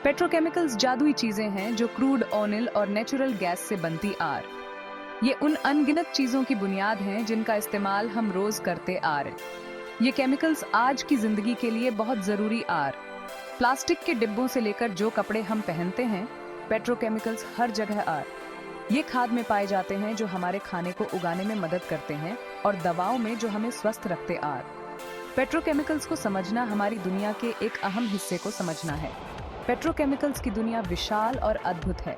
Petrochemicals जादुई चीजें हैं जो क्रूड ऑयल और नेचुरल गैस से बनती आर। ये उन अनगिनत चीजों की बुनियाद हैं जिनका इस्तेमाल हम रोज करते आ रहे। ये केमिकल्स आज की जिंदगी के लिए बहुत जरूरी आर। प्लास्टिक के डिब्बों से लेकर जो कपड़े हम पहनते हैं, पेट्रोकेमिकल्स हर जगह आर। ये खाद में पाए जाते हैं जो हमारे खाने को उगाने में मदद करते हैं और दवाओं में जो हमें स्वस्थ रखते आर। पेट्रोकेमिकल्स को समझना हमारी दुनिया के एक अहम हिस्से को समझना है। पेट्रोकेमिकल्स की दुनिया विशाल और अद्भुत है।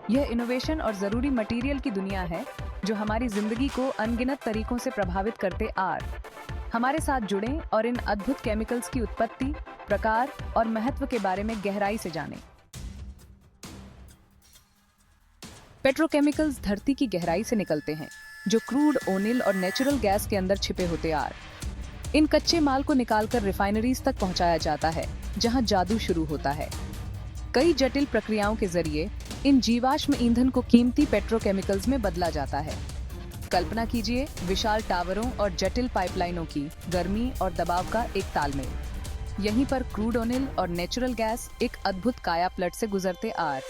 यह इनोवेशन और जरूरी मटेरियल की दुनिया है जो हमारी जिंदगी को अनगिनत तरीकों से प्रभावित करते आर। हमारे साथ जुड़ें और इन अद्भुत केमिकल्स की उत्पत्ति, प्रकार और महत्व के बारे में गहराई से जानें। पेट्रोकेमिकल्स धरती की गहराई से निकलते हैं, जो क्रूड ऑयल और नेचुरल गैस के अंदर छिपे होते आर। इन कच्चे माल को निकालकर रिफाइनरीज तक पहुंचाया जाता है, जहां जादू शुरू होता है। कई जटिल प्रक्रियाओं के जरिए इन जीवाश्म ईंधन को कीमती पेट्रोकेमिकल्स में बदला जाता है। कल्पना कीजिए विशाल टावरों और जटिल पाइपलाइनों की गर्मी और दबाव का एक तालमेल। यहीं पर क्रूड ऑयल और नेचुरल गैस एक अद्भुत कायापलट से गुजरते आर।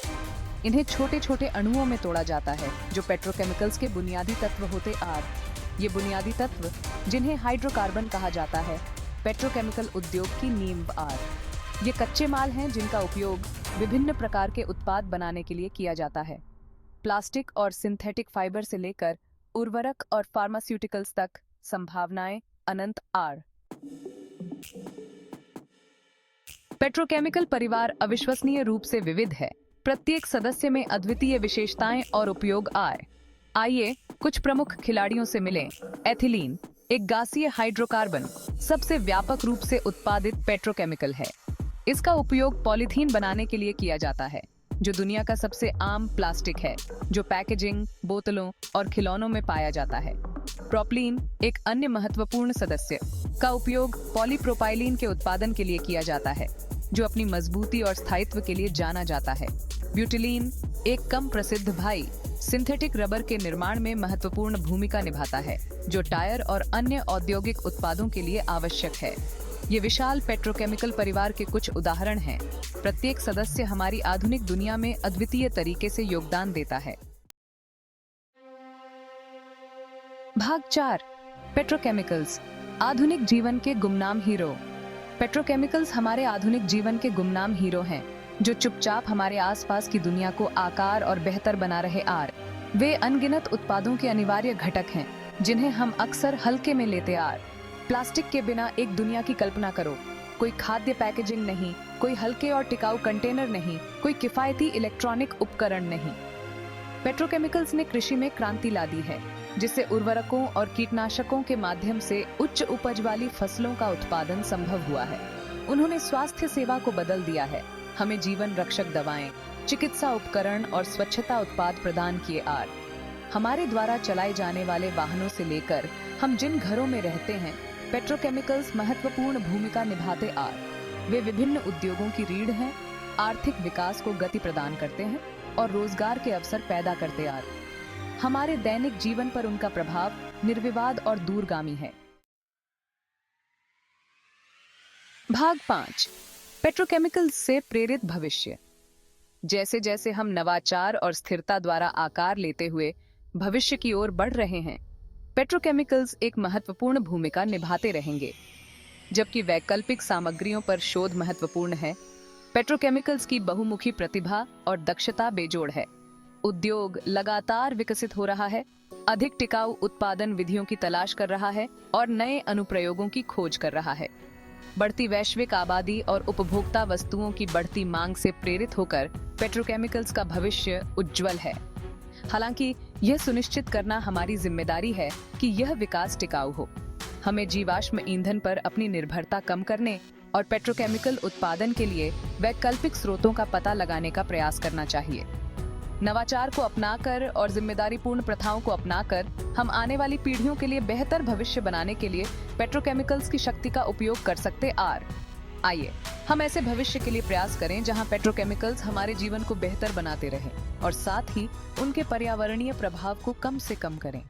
इन्हें छोटे छोटे अणुओं में तोड़ा जाता है जो पेट्रोकेमिकल्स के बुनियादी तत्व होते आर। ये बुनियादी तत्व, जिन्हें हाइड्रोकार्बन कहा जाता है, पेट्रोकेमिकल उद्योग की नींव आर। ये कच्चे माल हैं जिनका उपयोग विभिन्न प्रकार के उत्पाद बनाने के लिए किया जाता है। प्लास्टिक और सिंथेटिक फाइबर से लेकर उर्वरक और फार्मास्यूटिकल्स तक संभावनाएं अनंत आर। पेट्रोकेमिकल परिवार अविश्वसनीय रूप से विविध है। प्रत्येक सदस्य में अद्वितीय विशेषताएं और उपयोग आए। आइए कुछ प्रमुख खिलाड़ियों से मिलें। एथिलीन, एक गासीय हाइड्रोकार्बन, सबसे व्यापक रूप से उत्पादित पेट्रोकेमिकल है। इसका उपयोग पॉलीथीन बनाने के लिए किया जाता है, जो दुनिया का सबसे आम प्लास्टिक है, जो पैकेजिंग, बोतलों और खिलौनों में पाया जाता है। प्रोपलीन, एक अन्य महत्वपूर्ण सदस्य, का उपयोग पॉलीप्रोपाइलीन के उत्पादन के लिए किया जाता है, जो अपनी मजबूती और स्थायित्व के लिए जाना जाता है। ब्यूटिलीन, एक कम प्रसिद्ध भाई, सिंथेटिक रबर के निर्माण में महत्वपूर्ण भूमिका निभाता है, जो टायर और अन्य औद्योगिक उत्पादों के लिए आवश्यक है। ये विशाल पेट्रोकेमिकल परिवार के कुछ उदाहरण हैं। प्रत्येक सदस्य हमारी आधुनिक दुनिया में अद्वितीय तरीके से योगदान देता है। भाग 4, पेट्रोकेमिकल्स, आधुनिक जीवन के गुमनाम हीरो। पेट्रोकेमिकल्स हमारे आधुनिक जीवन के गुमनाम हीरो हैं, जो चुपचाप हमारे आसपास की दुनिया को आकार और बेहतर बना रहे आर। वे अनगिनत उत्पादों के अनिवार्य घटक हैं, जिन्हें हम अक्सर हल्के में लेते आर। प्लास्टिक के बिना एक दुनिया की कल्पना करो। कोई खाद्य पैकेजिंग नहीं, कोई हल्के और टिकाऊ कंटेनर नहीं, कोई किफायती इलेक्ट्रॉनिक उपकरण नहीं। पेट्रोकेमिकल्स ने कृषि में क्रांति ला दी है, जिससे उर्वरकों और कीटनाशकों के माध्यम से उच्च उपज वाली फसलों का उत्पादन संभव हुआ है। उन्होंने स्वास्थ्य सेवा को बदल दिया है, हमें जीवन रक्षक दवाएं, चिकित्सा उपकरण और स्वच्छता उत्पाद प्रदान किए आर। हमारे द्वारा चलाए जाने वाले वाहनों से लेकर हम जिन घरों में रहते हैं, पेट्रोकेमिकल्स महत्वपूर्ण भूमिका निभाते आर। वे विभिन्न उद्योगों की रीढ़ हैं, आर्थिक विकास को गति प्रदान करते हैं और रोजगार के अवसर पैदा करते आर। हमारे दैनिक जीवन पर उनका प्रभाव निर्विवाद और दूरगामी है। भाग 5, पेट्रोकेमिकल्स से प्रेरित भविष्य। जैसे जैसे हम नवाचार और स्थिरता द्वारा आकार लेते हुए भविष्य की ओर बढ़ रहे हैं, पेट्रोकेमिकल्स एक महत्वपूर्ण भूमिका निभाते रहेंगे। जबकि वैकल्पिक सामग्रियों पर शोध महत्वपूर्ण है, पेट्रोकेमिकल्स की बहुमुखी प्रतिभा और दक्षता बेजोड़ है। उद्योग लगातार विकसित हो रहा है, अधिक टिकाऊ उत्पादन विधियों की तलाश कर रहा है और नए अनुप्रयोगों की खोज कर रहा है। बढ़ती वैश्विक आबादी और उपभोक्ता वस्तुओं की बढ़ती मांग से प्रेरित होकर पेट्रोकेमिकल्स का भविष्य उज्जवल है। हालांकि यह सुनिश्चित करना हमारी जिम्मेदारी है कि यह विकास टिकाऊ हो। हमें जीवाश्म ईंधन पर अपनी निर्भरता कम करने और पेट्रोकेमिकल उत्पादन के लिए वैकल्पिक स्रोतों का पता लगाने का प्रयास करना चाहिए। नवाचार को अपनाकर और जिम्मेदारीपूर्ण प्रथाओं को अपनाकर हम आने वाली पीढ़ियों के लिए बेहतर भविष्य बनाने के लिए पेट्रोकेमिकल्स की शक्ति का उपयोग कर सकते आर। आइए हम ऐसे भविष्य के लिए प्रयास करें जहां पेट्रोकेमिकल्स हमारे जीवन को बेहतर बनाते रहें और साथ ही उनके पर्यावरणीय प्रभाव को कम से कम करें।